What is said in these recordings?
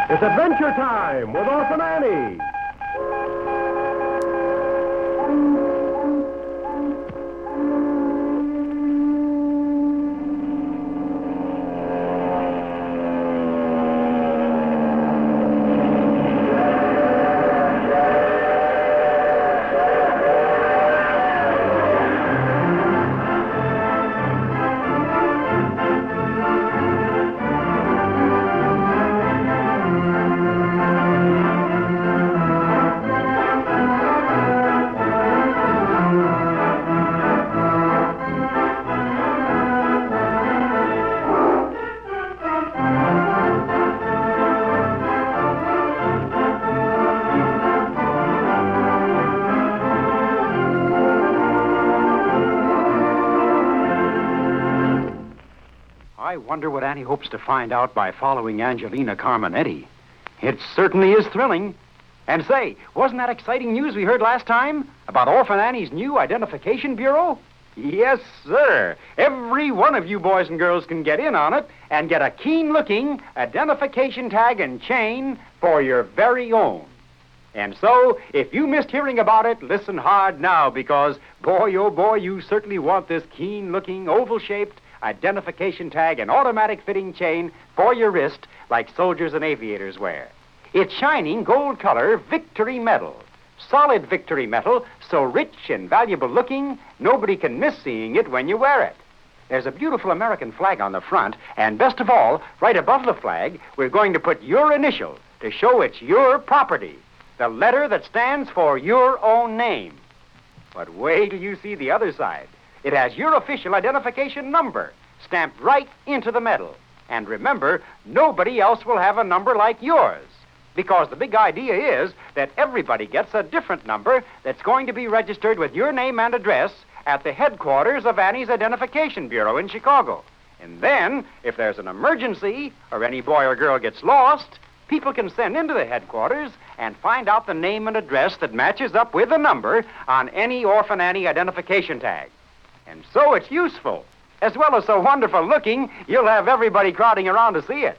It's Adventure Time with Orphan Annie. I wonder what Annie hopes to find out by following Angelina Carminetti. It certainly is thrilling. And say, wasn't that exciting news we heard last time about Orphan Annie's new identification bureau? Yes, sir. Every one of you boys and girls can get in on it and get a keen-looking identification tag and chain for your very own. And so, if you missed hearing about it, listen hard now because, boy, oh boy, you certainly want this keen-looking, oval-shaped identification tag and automatic fitting chain for your wrist like soldiers and aviators wear. It's shining gold color victory metal. Solid victory metal, so rich and valuable looking, nobody can miss seeing it when you wear it. There's a beautiful American flag on the front, and best of all, right above the flag, we're going to put your initial to show it's your property. The letter that stands for your own name. But wait till you see the other side. It has your official identification number stamped right into the metal. And remember, nobody else will have a number like yours. Because the big idea is that everybody gets a different number that's going to be registered with your name and address at the headquarters of Annie's Identification Bureau in Chicago. And then, if there's an emergency or any boy or girl gets lost, people can send into the headquarters and find out the name and address that matches up with the number on any Orphan Annie identification tag. And so it's useful. As well as so wonderful looking, you'll have everybody crowding around to see it.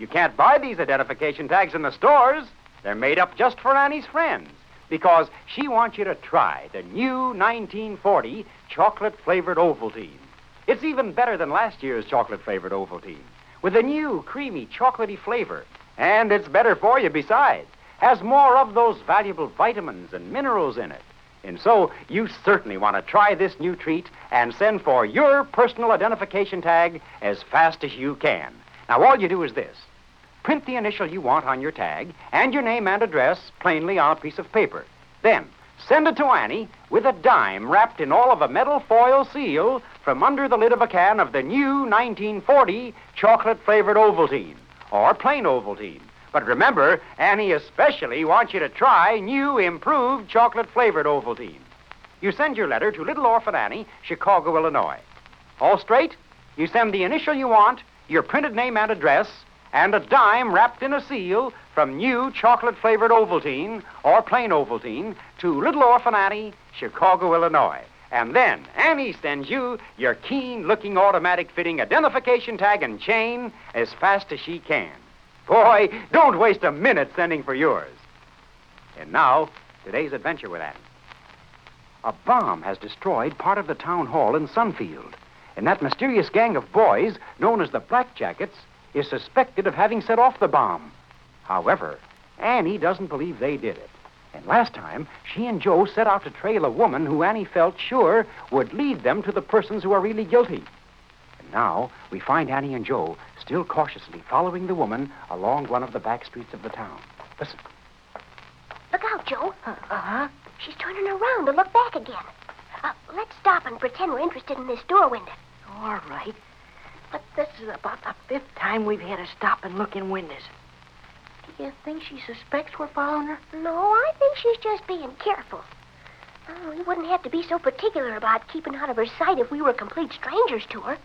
You can't buy these identification tags in the stores. They're made up just for Annie's friends because she wants you to try the new 1940 chocolate-flavored Ovaltine. It's even better than last year's chocolate-flavored Ovaltine with a new, creamy, chocolatey flavor. And it's better for you besides. Has more of those valuable vitamins and minerals in it. And so, you certainly want to try this new treat and send for your personal identification tag as fast as you can. Now, all you do is this. Print the initial you want on your tag and your name and address plainly on a piece of paper. Then, send it to Annie with a dime wrapped in all of a metal foil seal from under the lid of a can of the new 1940 chocolate-flavored Ovaltine, or plain Ovaltine. But remember, Annie especially wants you to try new, improved chocolate-flavored Ovaltine. You send your letter to Little Orphan Annie, Chicago, Illinois. All straight? You send the initial you want, your printed name and address, and a dime wrapped in a seal from new chocolate-flavored Ovaltine, or plain Ovaltine, to Little Orphan Annie, Chicago, Illinois. And then Annie sends you your keen-looking automatic-fitting identification tag and chain as fast as she can. Boy, don't waste a minute sending for yours. And now, today's adventure with Annie. A bomb has destroyed part of the town hall in Sunfield, and that mysterious gang of boys, known as the Black Jackets, is suspected of having set off the bomb. However, Annie doesn't believe they did it. And last time, she and Joe set out to trail a woman who Annie felt sure would lead them to the persons who are really guilty. And now, we find Annie and Joe still cautiously following the woman along one of the back streets of the town. Listen. Look out, Joe. Uh-huh. She's turning around to look back again. Let's stop and pretend we're interested in this door window. All right. But this is about the fifth time we've had to stop and look in windows. Do you think she suspects we're following her? No, I think she's just being careful. We wouldn't have to be so particular about keeping out of her sight if we were complete strangers to her.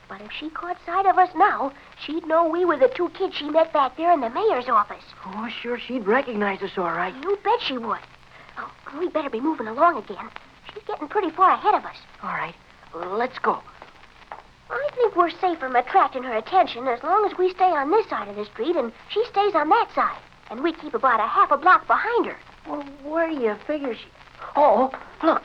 But if she caught sight of us now, she'd know we were the two kids she met back there in the mayor's office. Oh, sure, she'd recognize us all right. You bet she would. Oh, we'd better be moving along again. She's getting pretty far ahead of us. All right, let's go. I think we're safe from attracting her attention as long as we stay on this side of the street and she stays on that side. And we keep about a half a block behind her. Well, where do you figure she... Oh, look.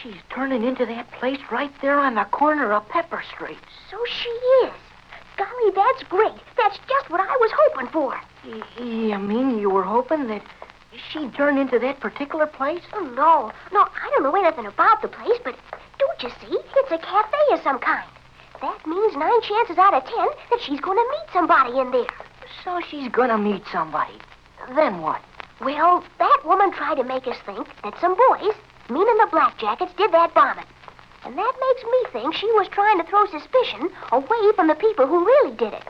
She's turning into that place right there on the corner of Pepper Street. So she is. Golly, that's great. That's just what I was hoping for. You mean you were hoping that she'd turn into that particular place? Oh, no. No, I don't know anything about the place, but don't you see? It's a cafe of some kind. That means 9 chances out of 10 that she's going to meet somebody in there. So she's gonna meet somebody. Then what? Well, that woman tried to make us think that some boys, meaning the Black Jackets, did that bombing. And that makes me think she was trying to throw suspicion away from the people who really did it.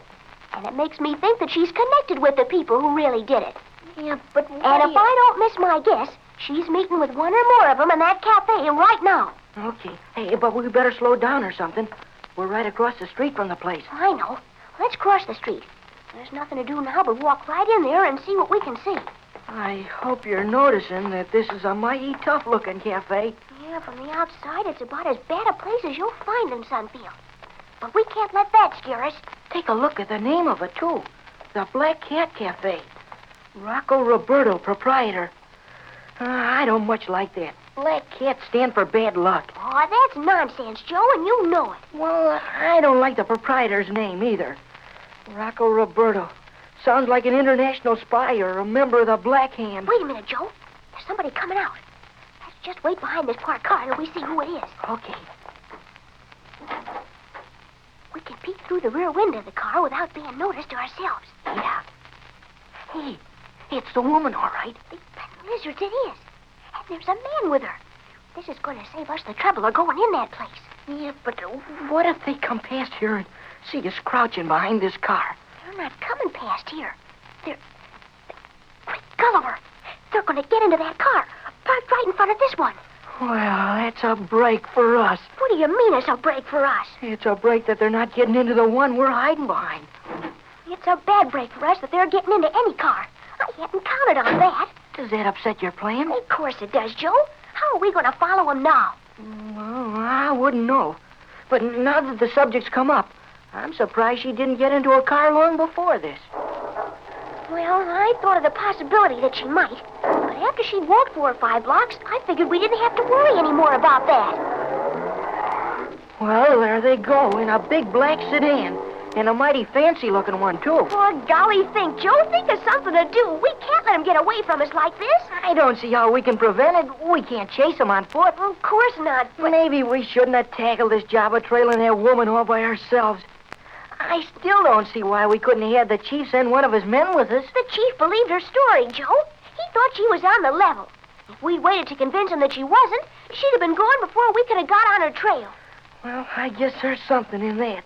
And it makes me think that she's connected with the people who really did it. Yeah, but And if I don't miss my guess, she's meeting with one or more of them in that cafe right now. Okay. Hey, but we better slow down or something. We're right across the street from the place. I know. Let's cross the street. There's nothing to do now but walk right in there and see what we can see. I hope you're noticing that this is a mighty tough-looking cafe. Yeah, from the outside, it's about as bad a place as you'll find in Sunfield. But we can't let that scare us. Take a look at the name of it, too. The Black Cat Cafe. Rocco Roberto, proprietor. I don't much like that. Black Cat stand for bad luck. Oh, that's nonsense, Joe, and you know it. Well, I don't like the proprietor's name, either. Rocco Roberto. Sounds like an international spy or a member of the Black Hand. Wait a minute, Joe. There's somebody coming out. Let's just wait behind this parked car till we see who it is. Okay. We can peek through the rear window of the car without being noticed ourselves. Yeah. Hey, it's the woman, all right. Big pet lizards, it is. And there's a man with her. This is going to save us the trouble of going in that place. Yeah, but what if they come past here and see us crouching behind this car? They're not coming past here. They're... Great Gulliver! They're going to get into that car, parked right in front of this one. Well, that's a break for us. What do you mean it's a break for us? It's a break that they're not getting into the one we're hiding behind. It's a bad break for us that they're getting into any car. I hadn't counted on that. Does that upset your plan? Of course it does, Joe. How are we going to follow them now? Well, I wouldn't know. But now that the subject's come up, I'm surprised she didn't get into a car long before this. Well, I thought of the possibility that she might. But after she'd walked 4 or 5 blocks, I figured we didn't have to worry anymore about that. Well, there they go, in a big black sedan. And a mighty fancy-looking one, too. Oh, golly, Joe. Think of something to do. We can't let them get away from us like this. I don't see how we can prevent it. We can't chase them on foot. Of course not, but... Maybe we shouldn't have tackled this job of trailing that woman all by ourselves. I still don't see why we couldn't have had the chief send one of his men with us. The chief believed her story, Joe. He thought she was on the level. If we'd waited to convince him that she wasn't, she'd have been gone before we could have got on her trail. Well, I guess there's something in that.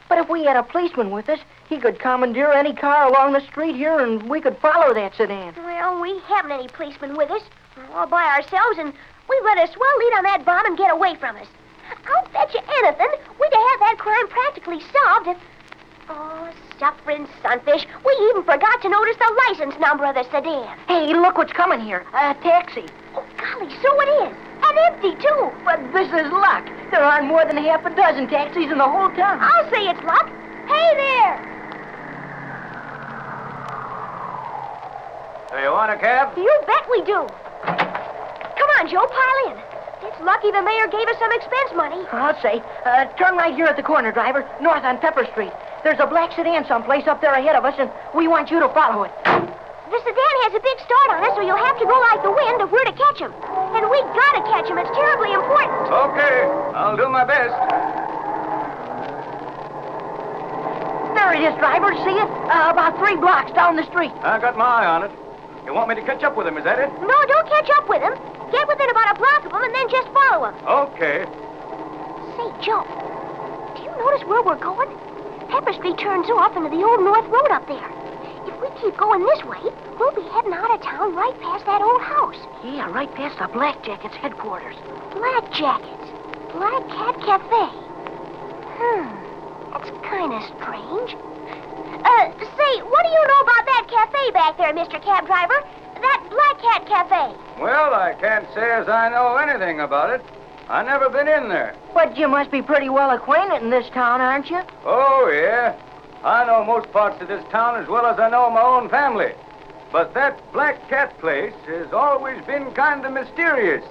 But if we had a policeman with us, he could commandeer any car along the street here, and we could follow that sedan. Well, we haven't any policemen with us. We're all by ourselves, and we let a swell lead on that bomb and get away from us. I'll bet you anything we'd have that crime practically solved if... Oh, suffering sunfish. We even forgot to notice the license number of the sedan. Hey, look what's coming here. A taxi. Oh, golly, so it is. And empty, too. But this is luck. There aren't more than half a dozen taxis in the whole town. I'll say it's luck. Hey there! Do you want a cab? You bet we do. Come on, Joe, pile in. It's lucky the mayor gave us some expense money. I'll say. Turn right here at the corner, driver, north on Pepper Street. There's a black sedan someplace up there ahead of us, and we want you to follow it. The sedan has a big start on it, so you'll have to go like the wind if we're to catch him. And we gotta catch him. It's terribly important. Okay, I'll do my best. There it is, driver. See it? About 3 blocks down the street. I got my eye on it. You want me to catch up with him, is that it? No, don't catch up with him. Get within about a block of him and then just follow him. Okay. Say, Joe, do you notice where we're going? Pepper Street turns off into the old North Road up there. If we keep going this way, we'll be heading out of town right past that old house. Yeah, right past the Black Jackets' headquarters. Black Jackets. Black Cat Cafe. That's kind of strange. Say, what do you know about that cafe back there, Mr. Cab Driver? That Black Cat Cafe. Well, I can't say as I know anything about it. I never been in there. But you must be pretty well acquainted in this town, aren't you? Oh, yeah. I know most parts of this town as well as I know my own family. But that Black Cat place has always been kind of mysterious.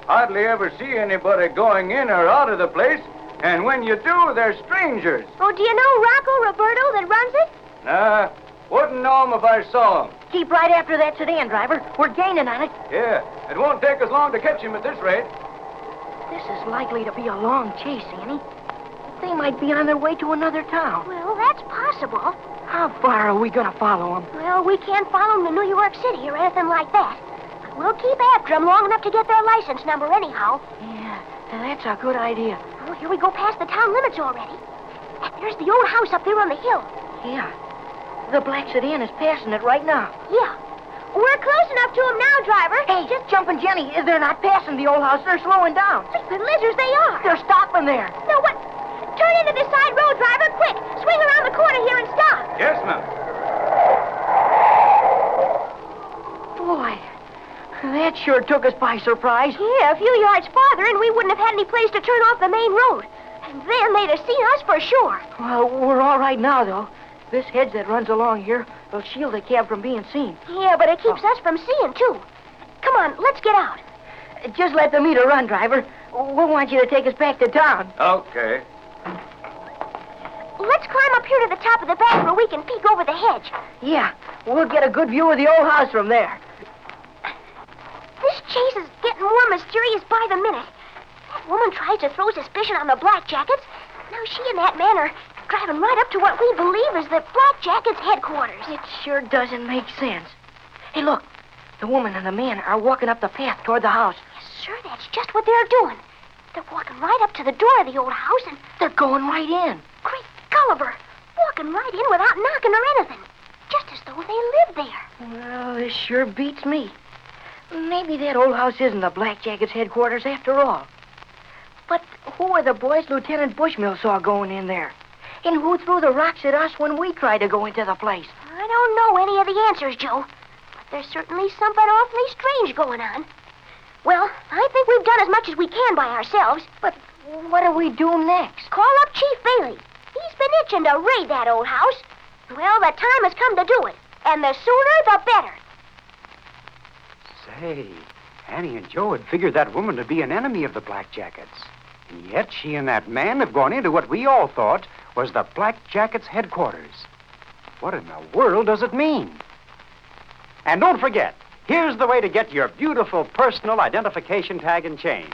Hardly ever see anybody going in or out of the place, and when you do, they're strangers. Oh, do you know Rocco Roberto that runs it? Nah, wouldn't know him if I saw him. Keep right after that sedan, driver. We're gaining on it. Yeah, it won't take us long to catch him at this rate. This is likely to be a long chase, Annie. They might be on their way to another town. Well, that's possible. How far are we going to follow them? Well, we can't follow them to New York City or anything like that. But we'll keep after them long enough to get their license number anyhow. Yeah, that's a good idea. Oh, here we go past the town limits already. And there's the old house up there on the hill. Yeah. The black sedan is passing it right now. Yeah. We're close enough to them now, driver. Hey, just jumping, Jenny. They're not passing the old house. They're slowing down. The lizards they are. They're stopping there. No, what? Turn into this side road, driver, quick. Swing around the corner here and stop. Yes, ma'am. Boy, that sure took us by surprise. Yeah, a few yards farther, and we wouldn't have had any place to turn off the main road. And then they'd have seen us for sure. Well, we're all right now, though. This hedge that runs along here will shield the cab from being seen. Yeah, but it keeps us from seeing, too. Come on, let's get out. Just let the meter run, driver. We'll want you to take us back to town. Okay. Let's climb up here to the top of the bank where we can peek over the hedge. Yeah, we'll get a good view of the old house from there. This chase is getting more mysterious by the minute. That woman tries to throw suspicion on the Black Jackets. Now she and that man are driving right up to what we believe is the Black Jackets' headquarters. It sure doesn't make sense. Hey, look. The woman and the man are walking up the path toward the house. Yes, sir, that's just what they're doing. They're walking right up to the door of the old house and... They're going right in. Great Gulliver! Walking right in without knocking or anything. Just as though they lived there. Well, this sure beats me. Maybe that old house isn't the Black Jackets' headquarters after all. But who are the boys Lieutenant Bushmill saw going in there? And who threw the rocks at us when we tried to go into the place? I don't know any of the answers, Joe. But there's certainly something awfully strange going on. Well, I think we've done as much as we can by ourselves. But what do we do next? Call up Chief Bailey. He's been itching to raid that old house. Well, the time has come to do it. And the sooner, the better. Say, Annie and Joe had figured that woman to be an enemy of the Black Jackets. And yet she and that man have gone into what we all thought was the Black Jackets' headquarters. What in the world does it mean? And don't forget, here's the way to get your beautiful personal identification tag and chain.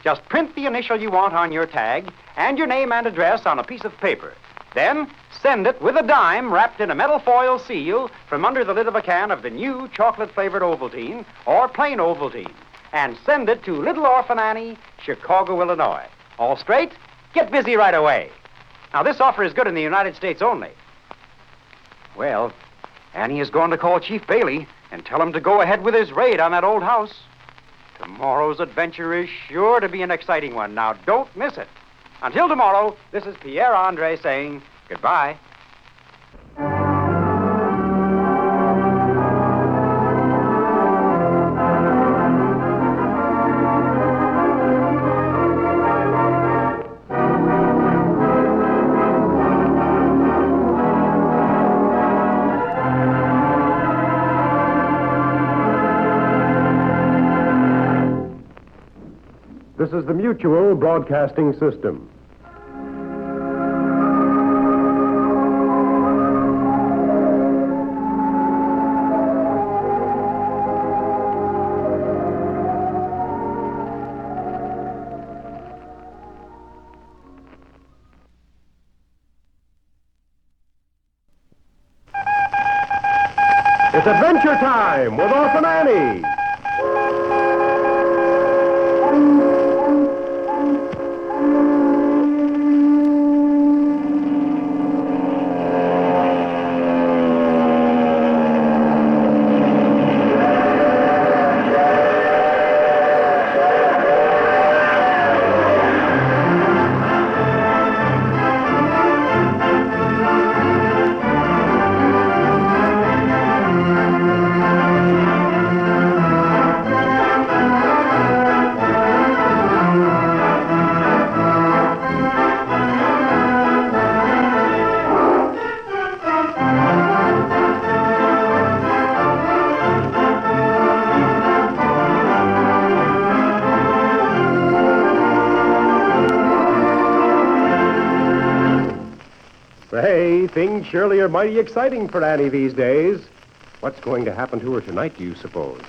Just print the initial you want on your tag and your name and address on a piece of paper. Then send it with a dime wrapped in a metal foil seal from under the lid of a can of the new chocolate-flavored Ovaltine or plain Ovaltine. And send it to Little Orphan Annie, Chicago, Illinois. All straight? Get busy right away. Now, this offer is good in the United States only. Well, Annie is going to call Chief Bailey and tell him to go ahead with his raid on that old house. Tomorrow's adventure is sure to be an exciting one. Now, don't miss it. Until tomorrow, this is Pierre Andre saying goodbye. This is the Mutual Broadcasting System. It's Adventure Time with Orphan Annie. Hey, things surely are mighty exciting for Annie these days. What's going to happen to her tonight, do you suppose?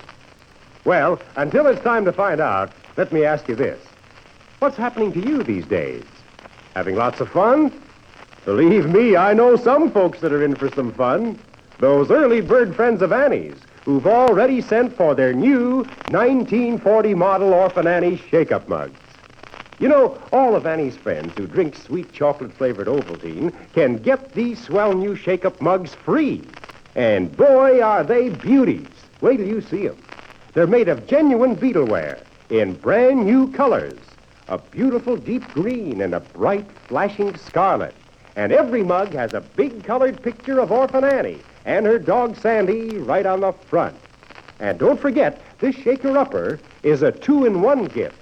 Well, until it's time to find out, let me ask you this. What's happening to you these days? Having lots of fun? Believe me, I know some folks that are in for some fun. Those early bird friends of Annie's who've already sent for their new 1940 model Orphan Annie shake-up mugs. You know, all of Annie's friends who drink sweet chocolate-flavored Ovaltine can get these swell new shake-up mugs free. And boy, are they beauties. Wait till you see them. They're made of genuine beetleware in brand new colors. A beautiful deep green and a bright flashing scarlet. And every mug has a big colored picture of Orphan Annie and her dog Sandy right on the front. And don't forget, this shaker-upper is a 2-in-1 gift.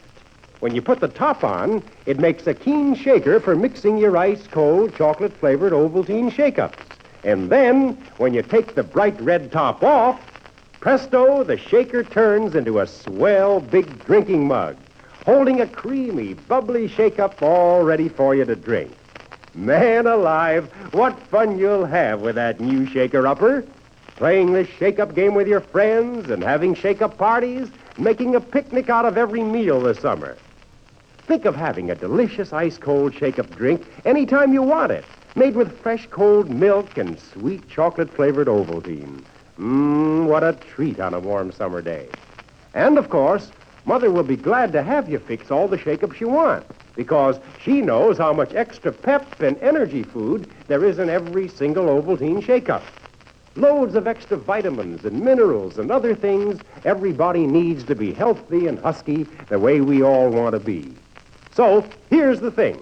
When you put the top on, it makes a keen shaker for mixing your ice-cold chocolate-flavored Ovaltine shake-ups. And then, when you take the bright red top off, presto, the shaker turns into a swell big drinking mug, holding a creamy, bubbly shake-up all ready for you to drink. Man alive, what fun you'll have with that new shaker-upper. Playing this shake-up game with your friends and having shake-up parties, making a picnic out of every meal this summer. Think of having a delicious ice-cold shake-up drink anytime you want it, made with fresh cold milk and sweet chocolate-flavored Ovaltine. What a treat on a warm summer day. And, of course, Mother will be glad to have you fix all the shake-ups you want, because she knows how much extra pep and energy food there is in every single Ovaltine shake-up. Loads of extra vitamins and minerals and other things everybody needs to be healthy and husky the way we all want to be. So, here's the thing.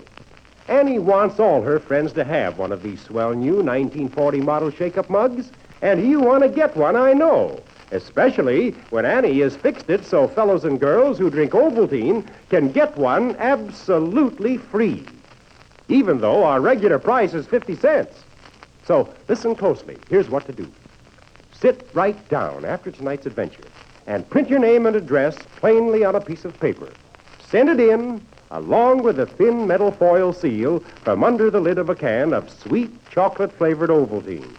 Annie wants all her friends to have one of these swell new 1940 model shake-up mugs, and you want to get one, I know. Especially when Annie has fixed it so fellows and girls who drink Ovaltine can get one absolutely free, even though our regular price is 50 cents. So listen closely. Here's what to do. Sit right down after tonight's adventure and print your name and address plainly on a piece of paper. Send it in along with a thin metal foil seal from under the lid of a can of sweet chocolate-flavored Ovaltine.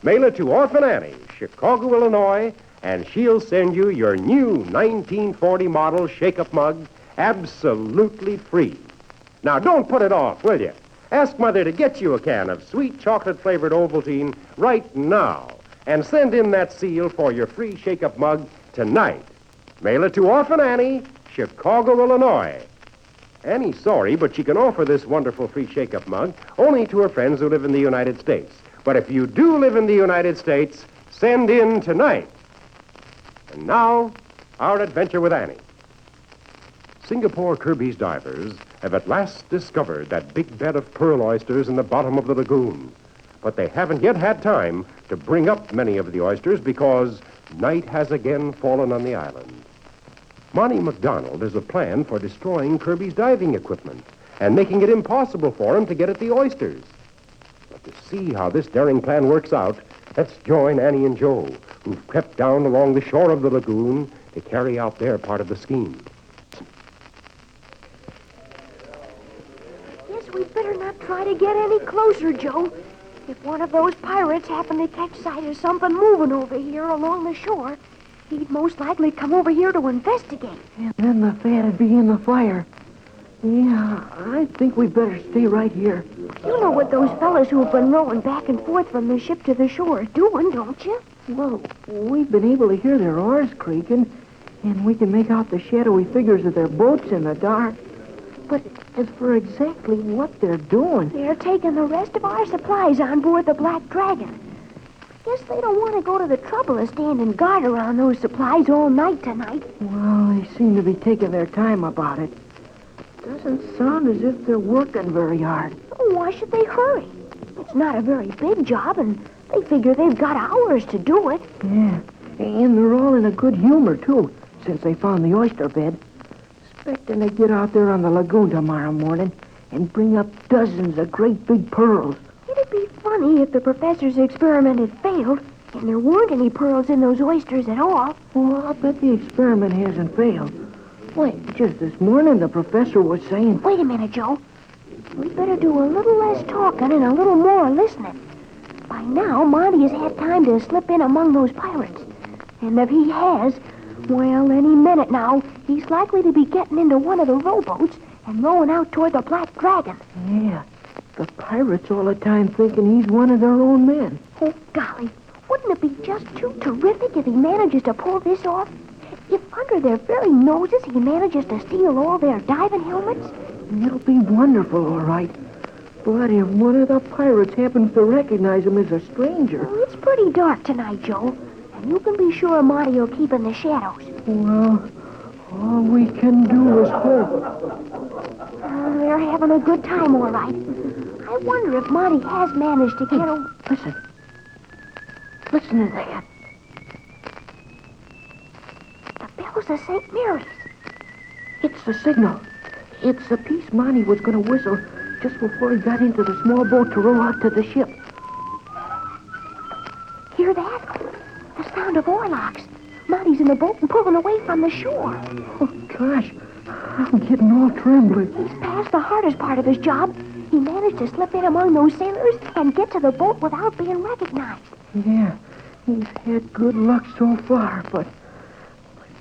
Mail it to Orphan Annie, Chicago, Illinois, and she'll send you your new 1940 model shake-up mug absolutely free. Now, don't put it off, will you? Ask Mother to get you a can of sweet chocolate-flavored Ovaltine right now and send in that seal for your free shake-up mug tonight. Mail it to Orphan Annie, Chicago, Illinois. Annie's sorry, but she can offer this wonderful free shake-up mug only to her friends who live in the United States. But if you do live in the United States, send in tonight. And now, our adventure with Annie. Singapore Kirby's divers have at last discovered that big bed of pearl oysters in the bottom of the lagoon. But they haven't yet had time to bring up many of the oysters because night has again fallen on the island. Monty McDonald has a plan for destroying Kirby's diving equipment and making it impossible for him to get at the oysters. But to see how this daring plan works out, let's join Annie and Joe, who've crept down along the shore of the lagoon to carry out their part of the scheme. Guess we'd better not try to get any closer, Joe. If one of those pirates happened to catch sight of something moving over here along the shore, he'd most likely come over here to investigate. And then the fat'd be in the fire. Yeah, I think we better stay right here. You know what those fellas who've been rowing back and forth from the ship to the shore are doing, don't you? Well, we've been able to hear their oars creaking, and we can make out the shadowy figures of their boats in the dark. But as for exactly what they're doing... They're taking the rest of our supplies on board the Black Dragon. Guess they don't want to go to the trouble of standing guard around those supplies all night tonight. Well, they seem to be taking their time about it. Doesn't sound as if they're working very hard. Oh, why should they hurry? It's not a very big job, and they figure they've got hours to do it. Yeah, and they're all in a good humor, too, since they found the oyster bed. Expecting to get out there on the lagoon tomorrow morning and bring up dozens of great big pearls. It'd be funny if the professor's experiment had failed and there weren't any pearls in those oysters at all. Well, I'll bet the experiment hasn't failed. Why, just this morning the professor was saying... Wait a minute, Joe. We better do a little less talking and a little more listening. By now, Monty has had time to slip in among those pirates. And if he has, well, any minute now, he's likely to be getting into one of the rowboats and rowing out toward the Black Dragon. Yeah, the pirates all the time thinking he's one of their own men. Oh, golly, wouldn't it be just too terrific if he manages to pull this off? If under their very noses he manages to steal all their diving helmets? It'll be wonderful, all right. But if one of the pirates happens to recognize him as a stranger... Well, it's pretty dark tonight, Joe. And you can be sure Monty will keep in the shadows. Well, all we can do is hope. They're having a good time, all right. I wonder if Monty has managed to get a... Listen. Listen to that. The bells of St. Mary's. It's the signal. It's the piece Monty was going to whistle just before he got into the small boat to row out to the ship. Hear that? The sound of oarlocks. Monty's in the boat and pulling away from the shore. Oh, gosh. I'm getting all trembling. He's past the hardest part of his job. He managed to slip in among those sailors and get to the boat without being recognized. Yeah, he's had good luck so far, but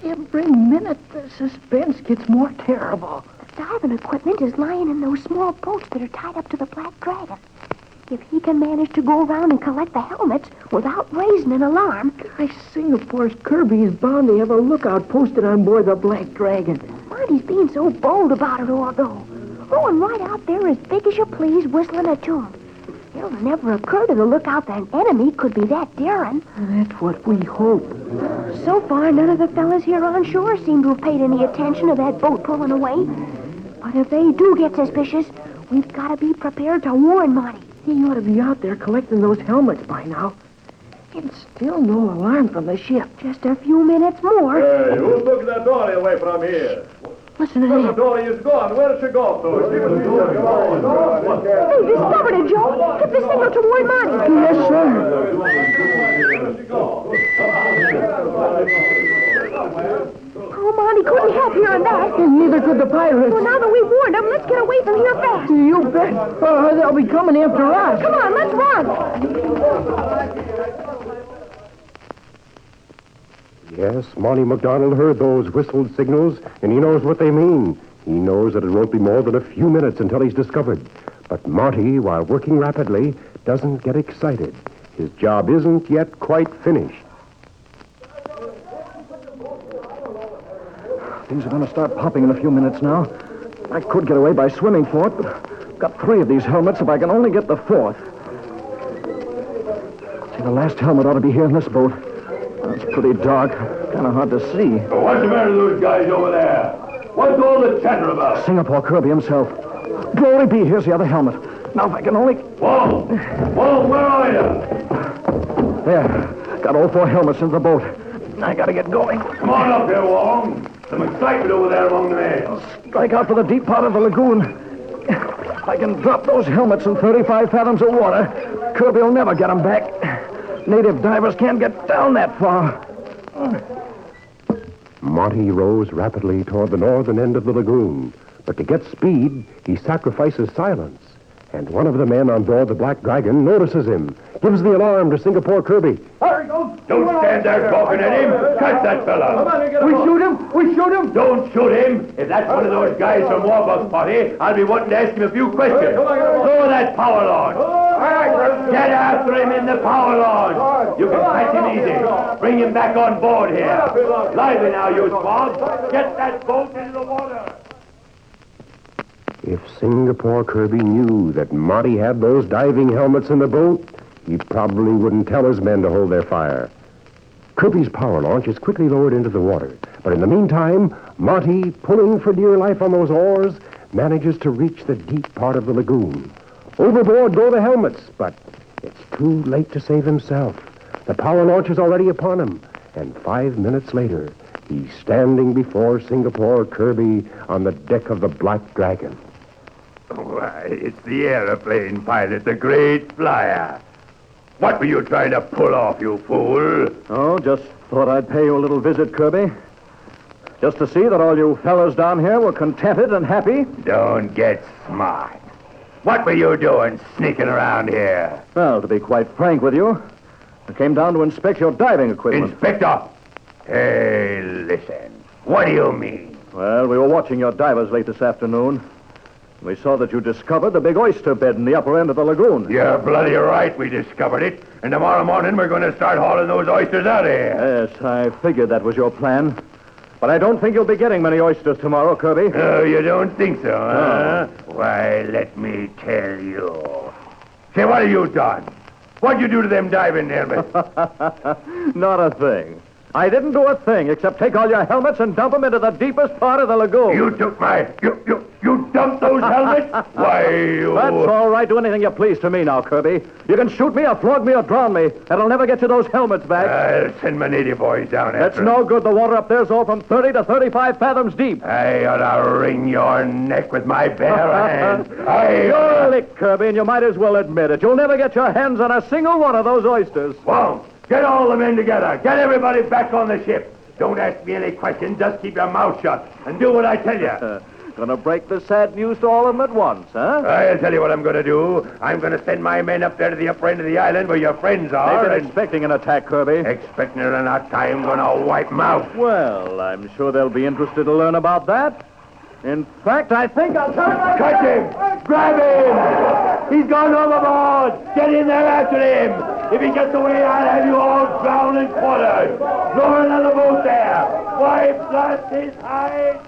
every minute the suspense gets more terrible. The diving equipment is lying in those small boats that are tied up to the Black Dragon. If he can manage to go around and collect the helmets without raising an alarm... Gosh, Singapore's Kirby is bound to have a lookout posted on board the Black Dragon. Monty's being so bold about it all, though. Rowing right out there as big as you please, whistling a tune. It'll never occur to the lookout that an enemy could be that daring. That's what we hope. So far, none of the fellas here on shore seem to have paid any attention to that boat pulling away. But if they do get suspicious, we've got to be prepared to warn Monty. He ought to be out there collecting those helmets by now. And still no alarm from the ship. Just a few minutes more. Hey, who's looking at Dory away from here? Listen to Where's that. Dory is gone? Where did she go to? They discovered it, Joe. Give the signal to warn Monty. Yes, sir. Where did she go? Oh, Monty couldn't help hearing that. And neither could the pirates. Well, now that we've warned them, let's get away from here fast. You bet. They'll be coming after us. Come on, let's run. Yes, Monty McDonald heard those whistled signals, and he knows what they mean. He knows that it won't be more than a few minutes until he's discovered. But Monty, while working rapidly, doesn't get excited. His job isn't yet quite finished. Things are going to start popping in a few minutes now. I could get away by swimming for it, but I've got 3 of these helmets if I can only get the 4th. See, the last helmet ought to be here in this boat. It's pretty dark, kind of hard to see. What's the matter with those guys over there? What's all the chatter about? Singapore Kirby himself. Glory be, here's the other helmet. Now if I can only... Whoa! Whoa, where are you? There, got all 4 helmets in the boat. I gotta get going. Come on up here, Wong. Some excitement over there among the men. Strike out for the deep part of the lagoon. If I can drop those helmets in 35 fathoms of water, Kirby will never get them back. Native divers can't get down that far. Monty rows rapidly toward the northern end of the lagoon. But to get speed, he sacrifices silence. And one of the men on board the Black Dragon notices him, gives the alarm to Singapore Kirby. Don't stand there talking at him. Catch that fella. We shoot him. We shoot him. Don't shoot him. If that's one of those guys from Warbuck's party, I'll be wanting to ask him a few questions. Throw that power launch. Get after him in the power launch. You can catch him easy. Bring him back on board here. Lively now, you swabs. Get that boat into the water. If Singapore Kirby knew that Monty had those diving helmets in the boat, he probably wouldn't tell his men to hold their fire. Kirby's power launch is quickly lowered into the water. But in the meantime, Monty, pulling for dear life on those oars, manages to reach the deep part of the lagoon. Overboard go the helmets, but it's too late to save himself. The power launch is already upon him, and 5 minutes later, he's standing before Singapore Kirby on the deck of the Black Dragon. Why, it's the airplane pilot, the great flyer. What were you trying to pull off, you fool? Oh, just thought I'd pay you a little visit, Kirby. Just to see that all you fellas down here were contented and happy. Don't get smart. What were you doing sneaking around here? Well, to be quite frank with you, I came down to inspect your diving equipment. Inspector! Hey, listen. What do you mean? Well, we were watching your divers late this afternoon. We saw that you discovered the big oyster bed in the upper end of the lagoon. You're bloody right we discovered it. And tomorrow morning we're going to start hauling those oysters out of here. Yes, I figured that was your plan. But I don't think you'll be getting many oysters tomorrow, Kirby. Oh, you don't think so, huh? Why, let me tell you. Say, what have you done? What'd you do to them diving helmets? Not a thing. I didn't do a thing except take all your helmets and dump them into the deepest part of the lagoon. You took my... You dumped those helmets? Why, you... That's all right. Do anything you please to me now, Kirby. You can shoot me or flog me or drown me. That'll never get you those helmets back. I'll send my native boys down after That's no good. The water up there's all from 30 to 35 fathoms deep. I ought to wring your neck with my bare hands. You're licked, Kirby, and you might as well admit it. You'll never get your hands on a single one of those oysters. Won't. Get all the men together. Get everybody back on the ship. Don't ask me any questions. Just keep your mouth shut and do what I tell you. Gonna break the sad news to all of them at once, huh? I'll tell you what I'm going to do. I'm going to send my men up there to the upper end of the island where your friends are. They've been expecting an attack, Kirby. Expecting it or not, I'm going to wipe them out. Well, I'm sure they'll be interested to learn about that. In fact, I think I'll turn my... Catch him! Grab him! He's gone overboard! Get in there after him! If he gets away, I'll have you all drowned and quartered! Lower another boat there! Why, blast his hide!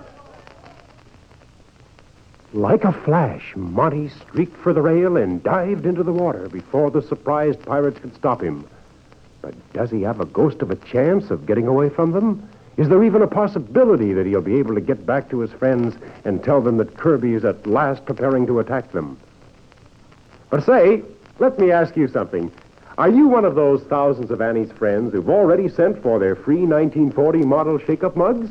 Like a flash, Monty streaked for the rail and dived into the water before the surprised pirates could stop him. But does he have a ghost of a chance of getting away from them? Is there even a possibility that he'll be able to get back to his friends and tell them that Kirby is at last preparing to attack them? But say, let me ask you something. Are you one of those thousands of Annie's friends who've already sent for their free 1940 model shake-up mugs?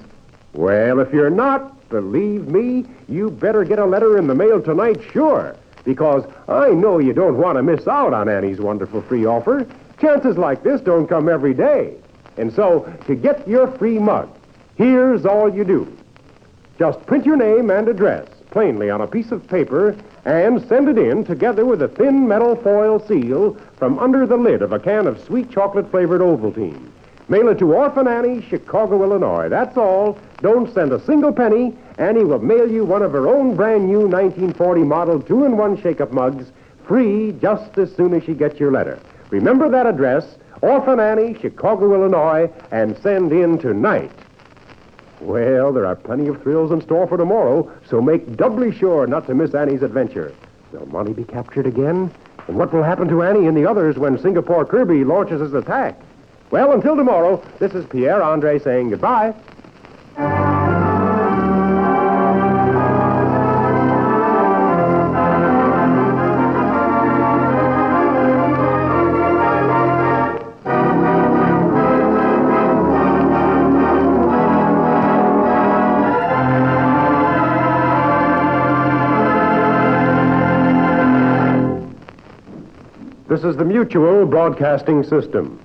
Well, if you're not, believe me, you better get a letter in the mail tonight, sure. Because I know you don't want to miss out on Annie's wonderful free offer. Chances like this don't come every day. And so, to get your free mug, here's all you do. Just print your name and address plainly on a piece of paper and send it in together with a thin metal foil seal from under the lid of a can of sweet chocolate-flavored Ovaltine. Mail it to Orphan Annie, Chicago, Illinois. That's all. Don't send a single penny. Annie will mail you one of her own brand-new 1940 model 2-in-1 shake-up mugs, free just as soon as she gets your letter. Remember that address, Orphan Annie, Chicago, Illinois, and send in tonight. Well, there are plenty of thrills in store for tomorrow, so make doubly sure not to miss Annie's adventure. Will Monty be captured again? And what will happen to Annie and the others when Singapore Kirby launches his attack? Well, until tomorrow, this is Pierre Andre saying goodbye. This is the Mutual Broadcasting System.